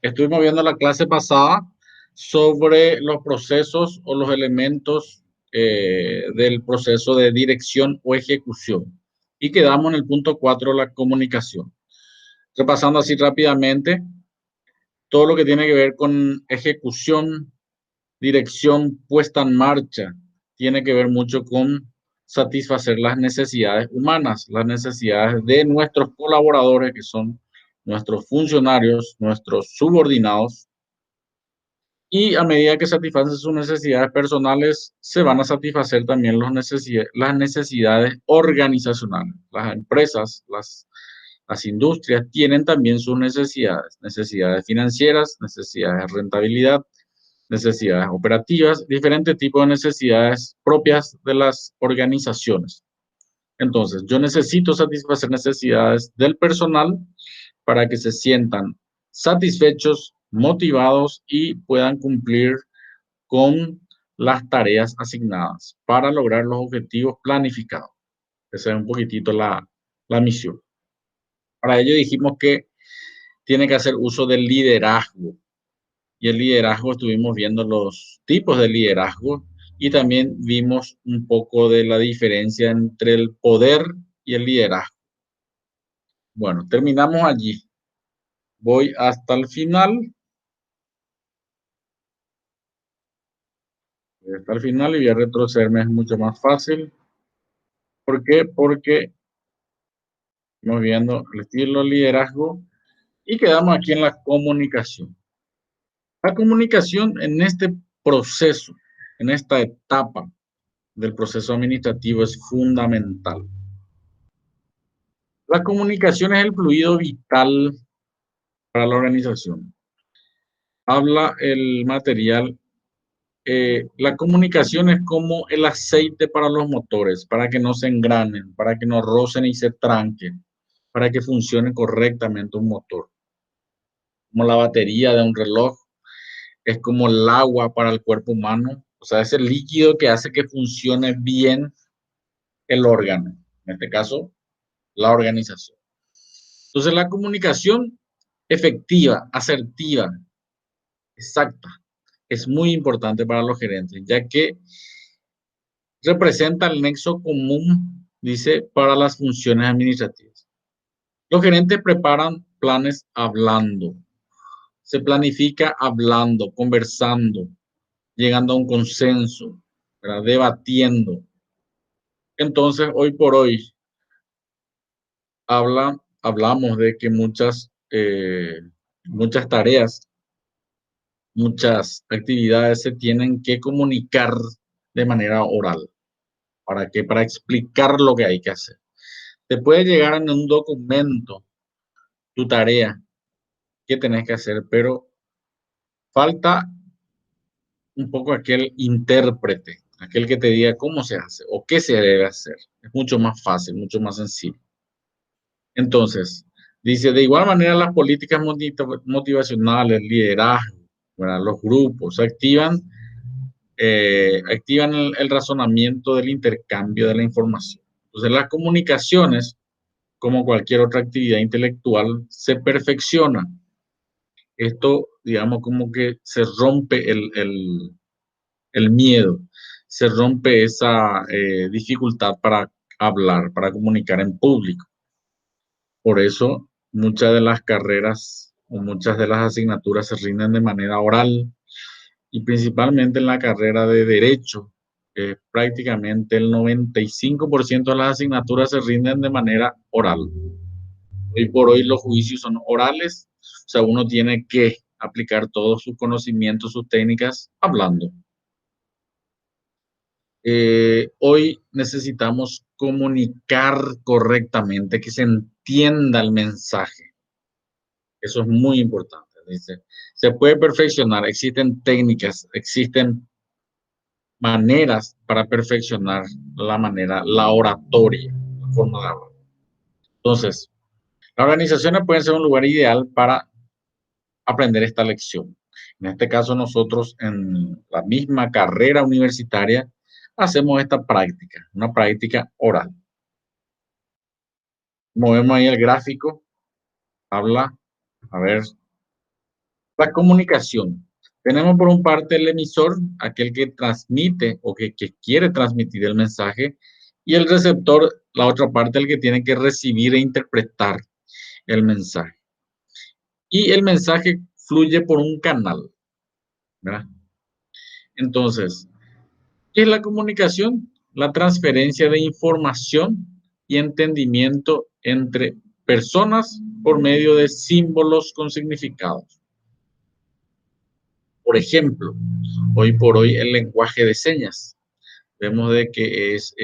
Estuvimos viendo la clase pasada sobre los procesos o los elementos del proceso de dirección o ejecución. Y quedamos en el punto 4, la comunicación. Repasando así rápidamente, todo lo que tiene que ver con ejecución, dirección, puesta en marcha, tiene que ver mucho con satisfacer las necesidades humanas, las necesidades de nuestros colaboradores, que son nuestros funcionarios, nuestros subordinados, y a medida que satisfacen sus necesidades personales, se van a satisfacer también las necesidades organizacionales. Las empresas, las industrias tienen también sus necesidades, necesidades financieras, necesidades de rentabilidad, necesidades operativas, diferentes tipos de necesidades propias de las organizaciones. Entonces, yo necesito satisfacer necesidades del personal para que se sientan satisfechos, motivados y puedan cumplir con las tareas asignadas para lograr los objetivos planificados. Esa es un poquitito la misión. Para ello dijimos que tiene que hacer uso del liderazgo. Y el liderazgo, estuvimos viendo los tipos de liderazgo y también vimos un poco de la diferencia entre el poder y el liderazgo. Bueno, terminamos allí. Voy hasta el final. Voy hasta el final y voy a retrocederme, es mucho más fácil. ¿Por qué? Porque estamos viendo el estilo de liderazgo y quedamos aquí en la comunicación. La comunicación en este proceso, en esta etapa del proceso administrativo es fundamental. La comunicación es el fluido vital para la organización. Habla el material. La comunicación es como el aceite para los motores, para que no se engranen, para que no rocen y se tranquen, para que funcione correctamente un motor. Como la batería de un reloj, es como el agua para el cuerpo humano. O sea, es el líquido que hace que funcione bien el órgano, en este caso, la organización. Entonces, la comunicación efectiva, asertiva, exacta, es muy importante para los gerentes, ya que representa el nexo común, dice, para las funciones administrativas. Los gerentes preparan planes hablando, se planifica hablando, conversando, llegando a un consenso, ¿verdad? Debatiendo. Entonces, hoy por hoy, hablamos de que muchas tareas, muchas actividades se tienen que comunicar de manera oral. ¿Para qué? Para explicar lo que hay que hacer. Te puede llegar en un documento tu tarea que tenés que hacer, pero falta un poco aquel intérprete, aquel que te diga cómo se hace o qué se debe hacer. Es mucho más fácil, mucho más sencillo. Entonces, dice, de igual manera las políticas motivacionales, liderazgo, ¿verdad? Los grupos activan el razonamiento del intercambio de la información. Entonces, las comunicaciones, como cualquier otra actividad intelectual, se perfeccionan. Esto, digamos, como que se rompe el miedo, se rompe esa dificultad para hablar, para comunicar en público. Por eso, muchas de las carreras o muchas de las asignaturas se rinden de manera oral y principalmente en la carrera de Derecho, prácticamente el 95% de las asignaturas se rinden de manera oral. Hoy por hoy los juicios son orales, o sea, uno tiene que aplicar todos sus conocimientos, sus técnicas, hablando. Hoy necesitamos comunicar correctamente, que se entienda el mensaje. Eso es muy importante. Dice, se puede perfeccionar, existen técnicas, existen maneras para perfeccionar la oratoria, la forma de hablar. Entonces, las organizaciones pueden ser un lugar ideal para aprender esta lección. En este caso, nosotros en la misma carrera universitaria hacemos esta práctica, una práctica oral. Movemos ahí el gráfico, habla, a ver, La comunicación. Tenemos por un parte el emisor, aquel que transmite o que quiere transmitir el mensaje, y el receptor, la otra parte, el que tiene que recibir e interpretar el mensaje. Y el mensaje fluye por un canal, ¿verdad? Entonces, ¿qué es la comunicación? La transferencia de información y entendimiento entre personas por medio de símbolos con significados. Por ejemplo, hoy por hoy el lenguaje de señas. Vemos de que es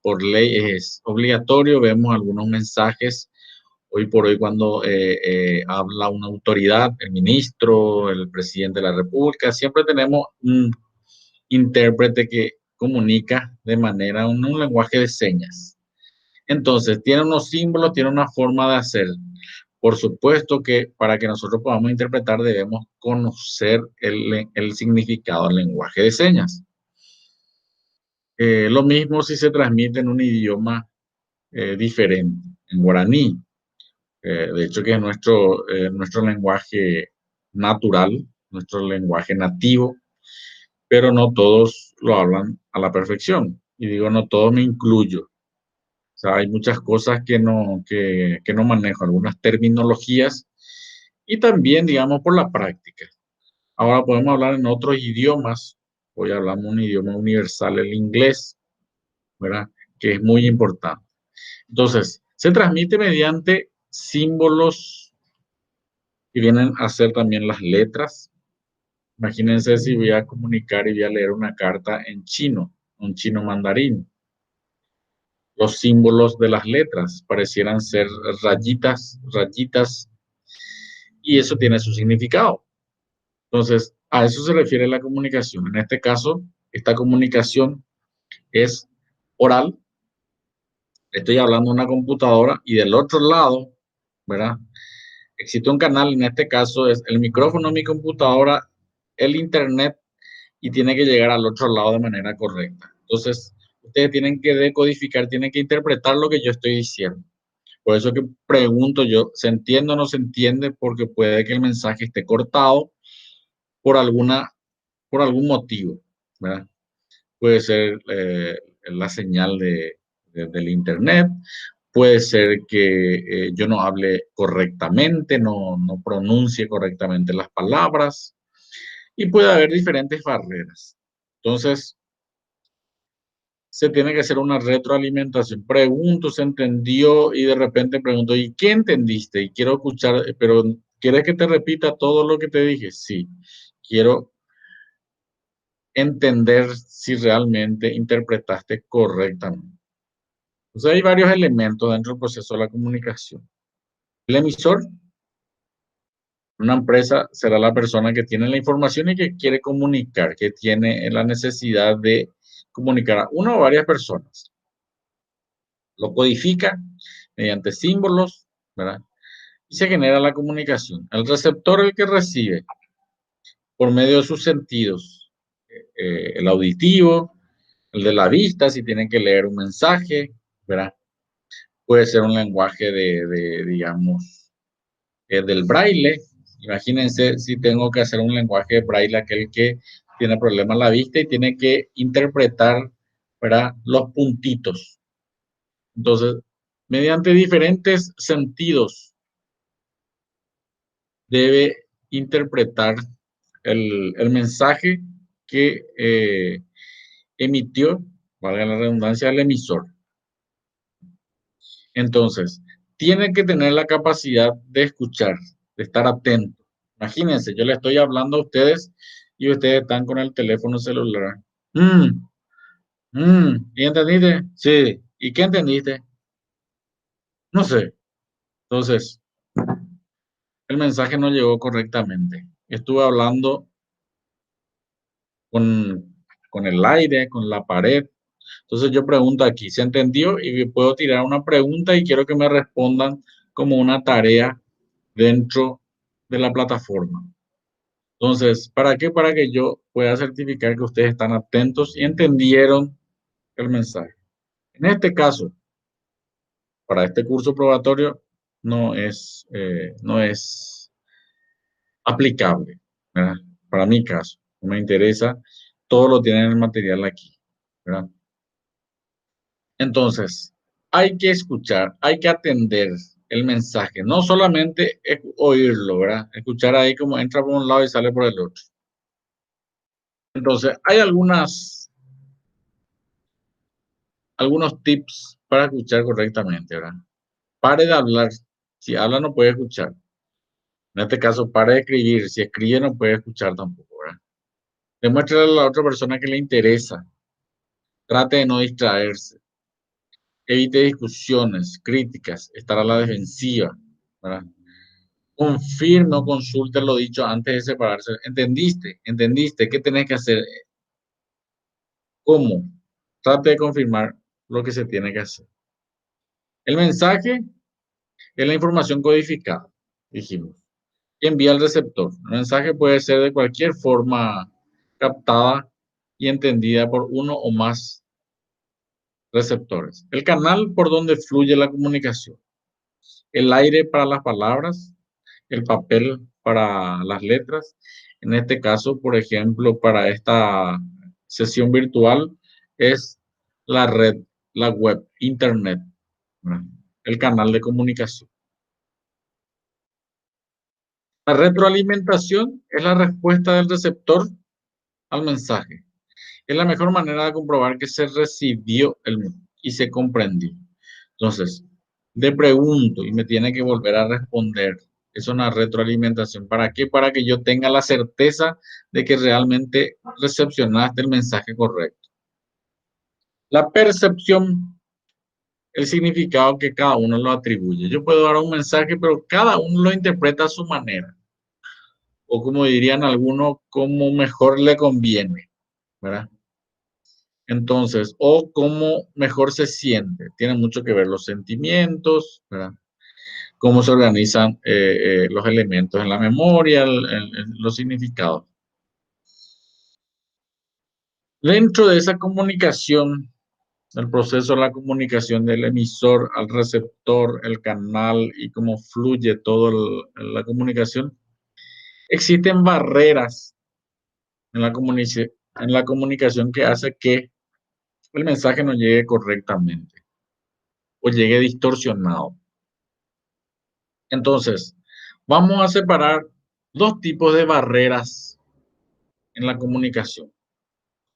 por ley es obligatorio, vemos algunos mensajes hoy por hoy cuando habla una autoridad, el ministro, el presidente de la República, siempre tenemos un intérprete que comunica de manera, un lenguaje de señas. Entonces, tiene unos símbolos, tiene una forma de hacer. Por supuesto que para que nosotros podamos interpretar debemos conocer el significado del lenguaje de señas. Lo mismo si se transmite en un idioma diferente, en guaraní, de hecho que es nuestro lenguaje natural, nuestro lenguaje nativo, pero no todos lo hablan a la perfección. Y digo, no todos, me incluyo. O sea, hay muchas cosas que no manejo, algunas terminologías y también, digamos, por la práctica. Ahora podemos hablar en otros idiomas. Hoy hablamos un idioma universal, el inglés, ¿verdad? Que es muy importante. Entonces, se transmite mediante símbolos que vienen a ser también las letras. Imagínense si voy a comunicar y voy a leer una carta en chino, un chino mandarín. Los símbolos de las letras parecieran ser rayitas, rayitas, y eso tiene su significado. Entonces, a eso se refiere la comunicación. En este caso, esta comunicación es oral. Estoy hablando de una computadora y del otro lado, ¿verdad? Existe un canal, en este caso es el micrófono de mi computadora, el internet, y tiene que llegar al otro lado de manera correcta. Entonces, ustedes tienen que decodificar, tienen que interpretar lo que yo estoy diciendo. Por eso que pregunto yo, ¿se entiende o no se entiende? Porque puede que el mensaje esté cortado por por algún motivo, ¿verdad? Puede ser la señal del internet, puede ser que yo no hable correctamente, no pronuncie correctamente las palabras, y puede haber diferentes barreras. Entonces, se tiene que hacer una retroalimentación. Pregunto, se entendió, y de repente pregunto, ¿y qué entendiste? Y quiero escuchar, pero ¿quieres que te repita todo lo que te dije? Sí, quiero entender si realmente interpretaste correctamente. Entonces hay varios elementos dentro del proceso de la comunicación. El emisor, una empresa, será la persona que tiene la información y que quiere comunicar, que tiene la necesidad de comunicar a una o varias personas. Lo codifica mediante símbolos, ¿verdad? Y se genera la comunicación. El receptor, el que recibe por medio de sus sentidos, el auditivo, el de la vista, si tienen que leer un mensaje, ¿verdad? Puede ser un lenguaje digamos, del braille. Imagínense si tengo que hacer un lenguaje de braille, aquel que tiene problemas en la vista y tiene que interpretar, ¿verdad?, los puntitos. Entonces, mediante diferentes sentidos, debe interpretar el mensaje que emitió, valga la redundancia, el emisor. Entonces, tiene que tener la capacidad de escuchar, de estar atento. Imagínense, yo le estoy hablando a ustedes y ustedes están con el teléfono celular. ¿Y entendiste? Sí. ¿Y qué entendiste? No sé. Entonces, el mensaje no llegó correctamente. Estuve hablando con el aire, con la pared. Entonces yo pregunto aquí, ¿se entendió? Y puedo tirar una pregunta y quiero que me respondan como una tarea dentro de la plataforma. Entonces, ¿para qué? Para que yo pueda certificar que ustedes están atentos y entendieron el mensaje. En este caso, para este curso probatorio, no es aplicable, ¿verdad? Para mi caso, no me interesa, todo lo tiene en el material aquí, ¿verdad? Entonces, hay que escuchar, hay que atender el mensaje, no solamente oírlo, ¿verdad? Escuchar ahí como entra por un lado y sale por el otro. Entonces, hay algunos tips para escuchar correctamente, ¿verdad? Pare de hablar. Si habla, no puede escuchar. En este caso, pare de escribir. Si escribe, no puede escuchar tampoco, ¿verdad? Demuestre a la otra persona que le interesa. Trate de no distraerse. Evite discusiones, críticas, estar a la defensiva, ¿verdad? Confirme o consulte lo dicho antes de separarse. ¿Entendiste? ¿Entendiste? ¿Qué tenés que hacer? ¿Cómo? Trate de confirmar lo que se tiene que hacer. El mensaje es la información codificada, dijimos, que envía al receptor. El mensaje puede ser de cualquier forma captada y entendida por uno o más receptores. El canal por donde fluye la comunicación. El aire para las palabras, el papel para las letras. En este caso, por ejemplo, para esta sesión virtual es la red, la web, internet, ¿verdad? El canal de comunicación. La retroalimentación es la respuesta del receptor al mensaje. Es la mejor manera de comprobar que se recibió y se comprendió. Entonces, le pregunto y me tiene que volver a responder. Es una retroalimentación. ¿Para qué? Para que yo tenga la certeza de que realmente recepcionaste el mensaje correcto. La percepción, el significado que cada uno lo atribuye. Yo puedo dar un mensaje, pero cada uno lo interpreta a su manera. O como dirían algunos, como mejor le conviene, ¿verdad? Entonces, o cómo mejor se siente. Tiene mucho que ver los sentimientos, ¿verdad? Cómo se organizan los elementos en la memoria, los significados. Dentro de esa comunicación, el proceso de la comunicación del emisor al receptor, el canal y cómo fluye toda la comunicación, existen barreras en la comunicación que hace que el mensaje no llegue correctamente o llegue distorsionado. Entonces, vamos a separar dos tipos de barreras en la comunicación.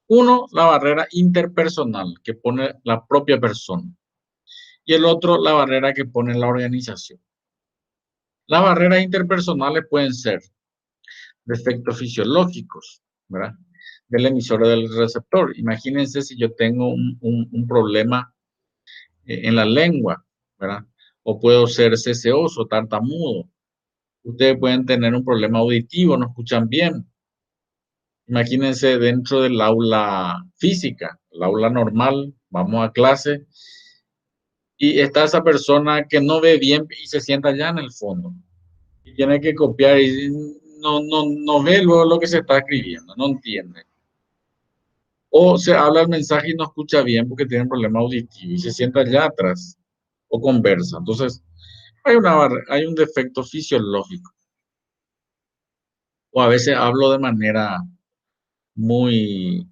Uno, la barrera interpersonal que pone la propia persona y el otro, la barrera que pone la organización. Las barreras interpersonales pueden ser defectos fisiológicos, ¿verdad? Del emisor o del receptor. Imagínense si yo tengo un problema en la lengua, ¿verdad? O puedo ser ceseoso, tartamudo. Ustedes pueden tener un problema auditivo, no escuchan bien. Imagínense dentro del aula física, el aula normal, vamos a clase, y está esa persona que no ve bien y se sienta allá en el fondo. Y tiene que copiar y no ve luego lo que se está escribiendo, no entiende. O se habla el mensaje y no escucha bien porque tiene un problema auditivo y se sienta allá atrás o conversa. Entonces, hay un defecto fisiológico. O a veces hablo de manera muy,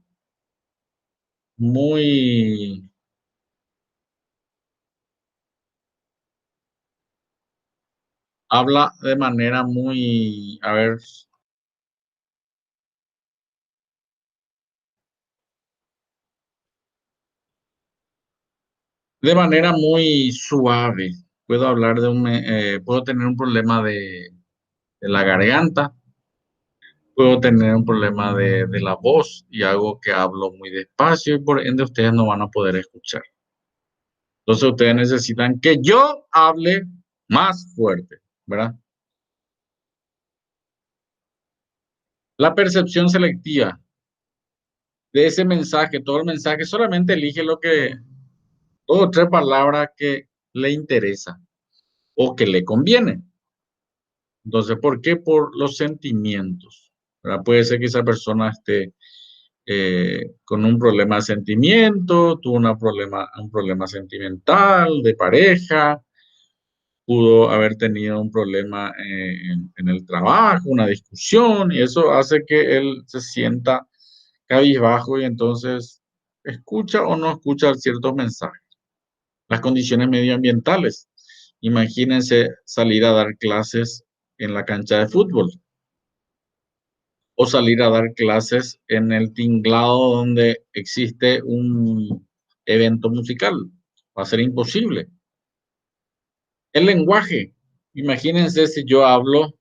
muy, habla de manera muy, a ver, de manera muy suave. Puedo hablar puedo tener un problema de la garganta, puedo tener un problema de la voz y algo que hablo muy despacio y por ende ustedes no van a poder escuchar. Entonces ustedes necesitan que yo hable más fuerte, ¿verdad? La percepción selectiva de ese mensaje, todo el mensaje, solamente elige dos o tres palabras que le interesa o que le conviene. Entonces, ¿por qué? Por los sentimientos, ¿verdad? Puede ser que esa persona esté con un problema de sentimiento, tuvo un problema sentimental, de pareja, pudo haber tenido un problema en el trabajo, una discusión, y eso hace que él se sienta cabizbajo y entonces escucha o no escucha ciertos mensajes. Las condiciones medioambientales. Imagínense salir a dar clases en la cancha de fútbol o salir a dar clases en el tinglado donde existe un evento musical. Va a ser imposible. El lenguaje. Imagínense si yo hablo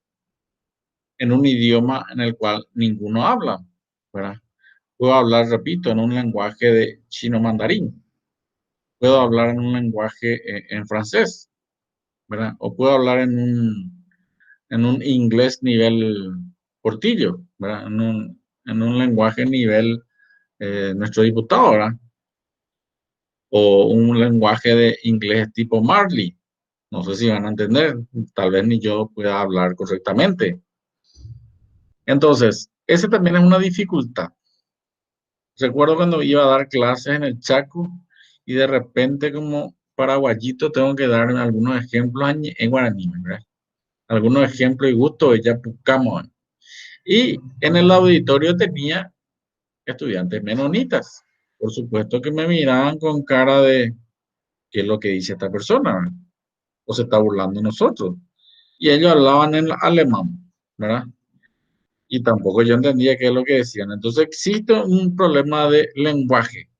en un idioma en el cual ninguno habla, ¿verdad? Puedo hablar, repito, en un lenguaje de chino mandarín. Puedo hablar en un lenguaje en francés, ¿verdad? O puedo hablar en un inglés nivel portillo, ¿verdad? En un lenguaje nivel nuestro diputado, ¿verdad? O un lenguaje de inglés tipo Marley. No sé si van a entender, tal vez ni yo pueda hablar correctamente. Entonces, ese también es una dificultad. Recuerdo cuando iba a dar clases en el Chaco y de repente como paraguayito tengo que dar algunos ejemplos en guaraní, ¿verdad? Algunos ejemplos y gusto de Yapucamo. Y en el auditorio tenía estudiantes menonitas. Por supuesto que me miraban con cara de qué es lo que dice esta persona, ¿verdad? O se está burlando de nosotros. Y ellos hablaban en alemán, ¿verdad? Y tampoco yo entendía qué es lo que decían. Entonces existe un problema de lenguaje.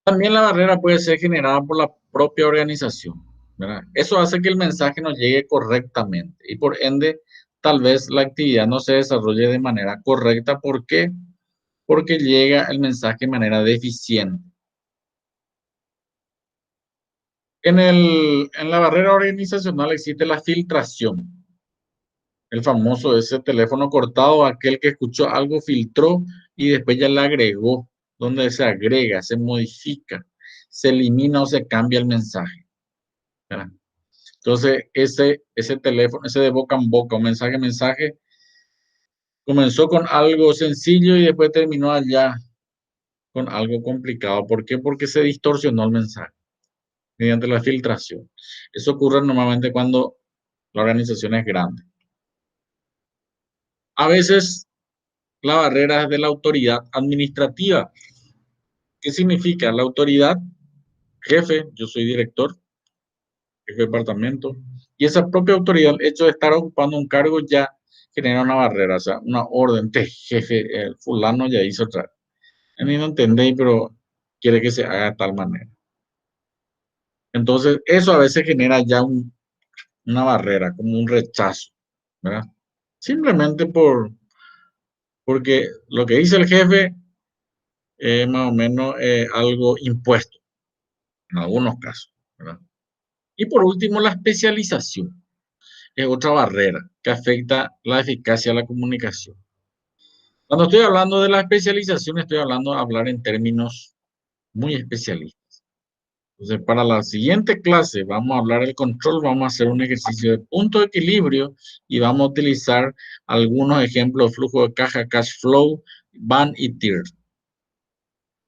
También la barrera puede ser generada por la propia organización, ¿verdad? Eso hace que el mensaje no llegue correctamente y por ende tal vez la actividad no se desarrolle de manera correcta. ¿Por qué? Porque llega el mensaje de manera deficiente. En la barrera organizacional existe la filtración, el famoso ese teléfono cortado, aquel que escuchó algo, filtró y después ya le agregó, donde se agrega, se modifica, se elimina o se cambia el mensaje, ¿verdad? Entonces, ese teléfono, ese de boca en boca, un mensaje, mensaje, comenzó con algo sencillo y después terminó allá con algo complicado. ¿Por qué? Porque se distorsionó el mensaje mediante la filtración. Eso ocurre normalmente cuando la organización es grande. A veces la barrera es de la autoridad administrativa. ¿Qué significa? La autoridad, jefe, yo soy director, jefe de departamento, y esa propia autoridad, el hecho de estar ocupando un cargo ya genera una barrera, o sea, una orden de jefe, el fulano ya hizo otra. A mí no entendéis, pero quiere que se haga de tal manera. Entonces, eso a veces genera ya una barrera, como un rechazo, ¿verdad? Simplemente porque lo que dice el jefe es más o menos algo impuesto, en algunos casos, ¿verdad? Y por último, la especialización es otra barrera que afecta la eficacia de la comunicación. Cuando estoy hablando de la especialización, estoy hablando de hablar en términos muy especialistas. Entonces, para la siguiente clase vamos a hablar del control, vamos a hacer un ejercicio de punto de equilibrio y vamos a utilizar algunos ejemplos de flujo de caja, cash flow, van y TIR.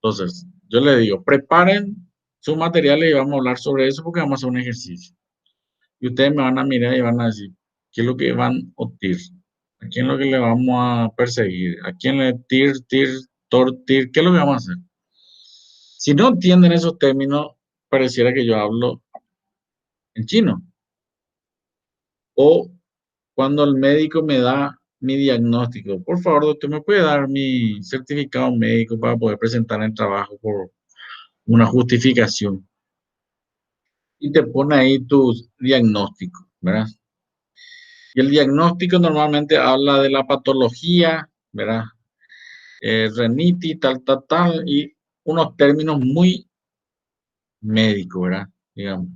Entonces, yo les digo, preparen sus materiales y vamos a hablar sobre eso porque vamos a hacer un ejercicio. Y ustedes me van a mirar y van a decir, ¿qué es lo que van a TIR? ¿A quién es lo que le vamos a perseguir? ¿A quién le TIR, qué es lo que vamos a hacer? Si no entienden esos términos, pareciera que yo hablo en chino. O cuando el médico me da mi diagnóstico, por favor, doctor, ¿me puede dar mi certificado médico para poder presentar el trabajo por una justificación? Y te pone ahí tu diagnóstico, ¿verdad? Y el diagnóstico normalmente habla de la patología, ¿verdad? Renitis, tal, tal, tal, y unos términos muy médicos, ¿verdad? Digamos.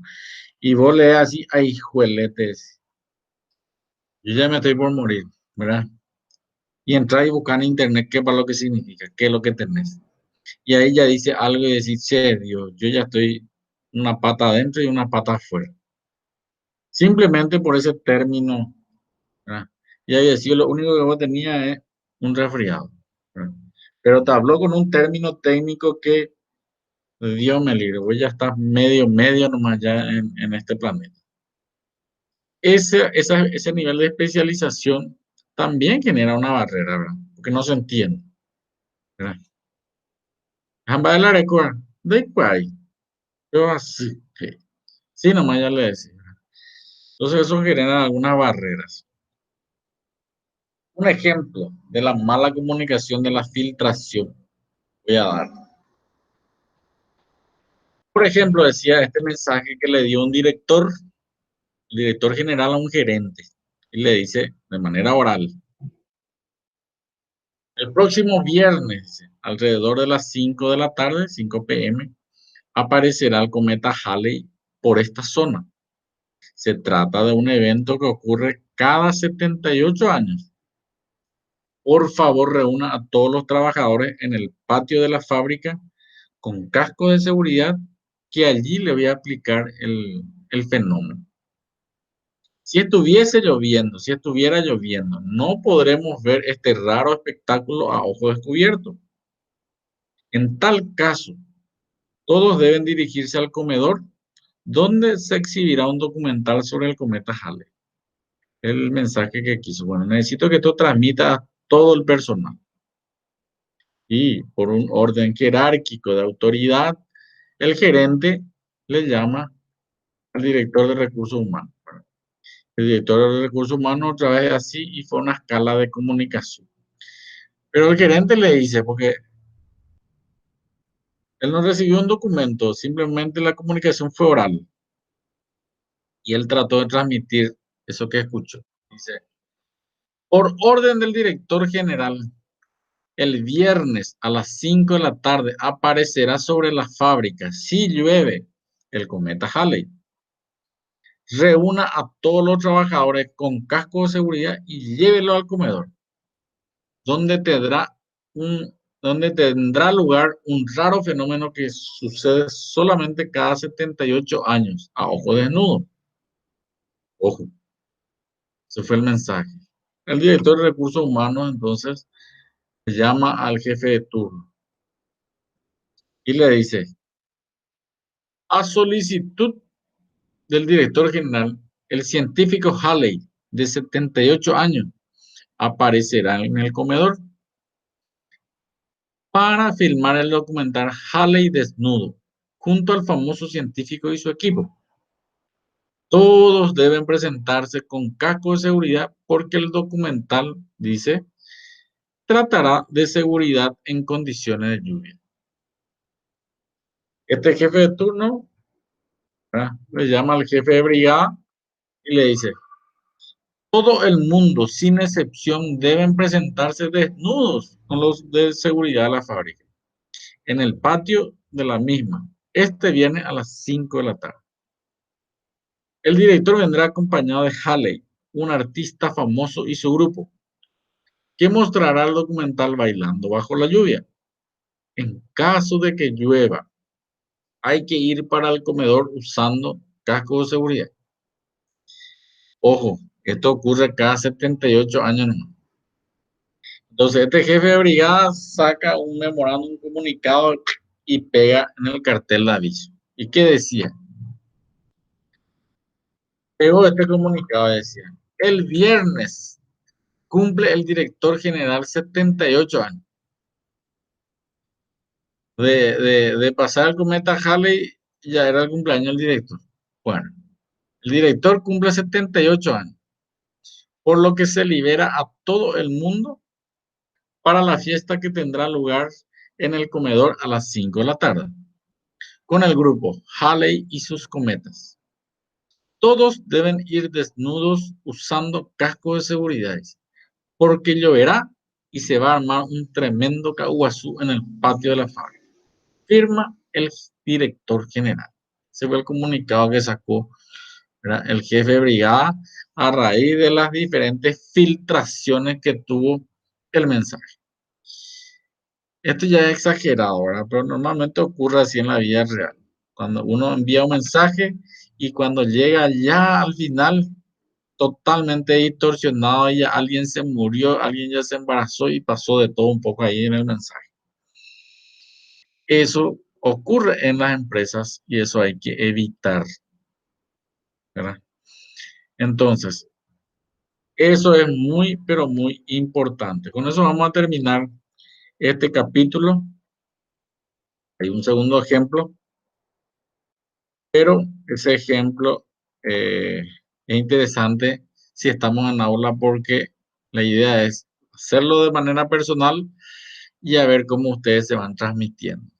Y vos lees así, ay, jueletes, yo ya me estoy por morir, ¿verdad? Y entrar y buscar en internet qué para lo que significa, qué es lo que tenés. Y ahí ya dice algo y decir, che, Dios, yo ya estoy una pata adentro y una pata afuera. Simplemente por ese término, ¿verdad? Y ahí decía, lo único que vos tenías es un resfriado, ¿verdad? Pero te habló con un término técnico que Dios me libre, vos ya estás medio nomás ya en este planeta. Ese nivel de especialización también genera una barrera, ¿verdad? Porque no se entiende, ¿verdad? Jamba de la arecoa, de cuál, yo así, sí, sí, nomás ya le decía. Entonces eso genera algunas barreras. Un ejemplo de la mala comunicación de la filtración, voy a dar. Por ejemplo, decía este mensaje que le dio un director, el director general a un gerente, y le dice de manera oral, el próximo viernes, alrededor de las 5 de la tarde, 5 p.m., aparecerá el cometa Halley por esta zona. Se trata de un evento que ocurre cada 78 años. Por favor, reúna a todos los trabajadores en el patio de la fábrica con casco de seguridad, que allí le voy a aplicar el fenómeno. Si estuviera lloviendo, no podremos ver este raro espectáculo a ojo descubierto. En tal caso, todos deben dirigirse al comedor, donde se exhibirá un documental sobre el cometa Halley. El mensaje que quiso. Bueno, necesito que esto transmita a todo el personal. Y por un orden jerárquico de autoridad, el gerente le llama al director de recursos humanos. El director de recursos humanos otra vez así y fue una escala de comunicación. Pero el gerente le dice, porque él no recibió un documento, simplemente la comunicación fue oral. Y él trató de transmitir eso que escuchó. Dice, por orden del director general, el viernes a las 5 de la tarde aparecerá sobre la fábrica, si llueve, el cometa Halley. Reúna a todos los trabajadores con casco de seguridad y llévelo al comedor, donde donde tendrá lugar un raro fenómeno que sucede solamente cada 78 años, a ojo desnudo. Ojo, ese fue el mensaje. El director de recursos humanos entonces llama al jefe de turno y le dice, a solicitud del director general, el científico Halley, de 78 años, aparecerá en el comedor para filmar el documental Halley desnudo, junto al famoso científico y su equipo. Todos deben presentarse con casco de seguridad porque el documental, dice, tratará de seguridad en condiciones de lluvia. Este jefe de turno, ¿verdad?, le llama al jefe de brigada y le dice, todo el mundo, sin excepción, deben presentarse desnudos con los de seguridad de la fábrica, en el patio de la misma, este viernes a las 5 de la tarde. El director vendrá acompañado de Halley, un artista famoso y su grupo, que mostrará el documental bailando bajo la lluvia. En caso de que llueva, hay que ir para el comedor usando casco de seguridad. Ojo, esto ocurre cada 78 años nomás. Entonces, este jefe de brigada saca un memorándum, un comunicado y pega en el cartel de aviso. ¿Y qué decía? Pegó este comunicado, decía, el viernes cumple el director general 78 años. De pasar el cometa Halley, ya era el cumpleaños del director. Bueno, el director cumple 78 años, por lo que se libera a todo el mundo para la fiesta que tendrá lugar en el comedor a las 5 de la tarde, con el grupo Halley y sus cometas. Todos deben ir desnudos usando casco de seguridad, porque lloverá y se va a armar un tremendo caguazú en el patio de la fábrica. Firma el director general. Ese fue el comunicado que sacó, ¿verdad?, el jefe de brigada a raíz de las diferentes filtraciones que tuvo el mensaje. Esto ya es exagerado, ¿verdad?, pero normalmente ocurre así en la vida real. Cuando uno envía un mensaje y cuando llega ya al final, totalmente distorsionado, y ya alguien se murió, alguien ya se embarazó y pasó de todo un poco ahí en el mensaje. Eso ocurre en las empresas y eso hay que evitar, ¿verdad? Entonces, eso es muy, pero muy importante. Con eso vamos a terminar este capítulo. Hay un segundo ejemplo, pero ese ejemplo es interesante si estamos en aula porque la idea es hacerlo de manera personal y a ver cómo ustedes se van transmitiendo.